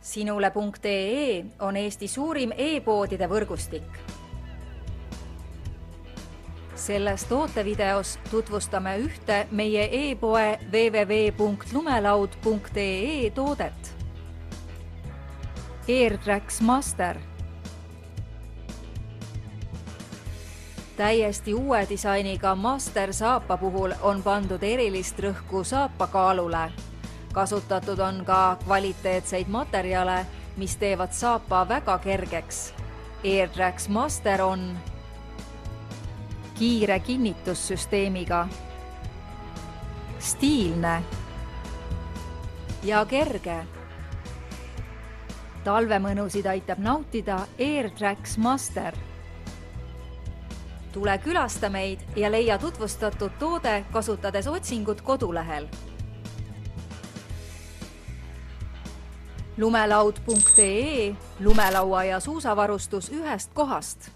Sinule.ee on Eesti suurim e-poodide võrgustik. Selles tootevideos tutvustame ühte meie e-poe www.lumelaud.ee toodet. AirTrax Master. Täiesti uue disainiga Master saapa puhul on pandud erilist rõhku saapa kaalule. Kasutatud on ka kvaliteetseid materjale, mis teevad saapa väga kergeks. AirTrax Master on kiire kinnitussüsteemiga, stiilne ja kerge. Talvemõnusid aitab nautida AirTrax Master. Tule külasta meid ja leia tutvustatud toode kasutades otsingut kodulehel. Lumelaud.ee, lumelaua ja suusavarustus ühest kohast.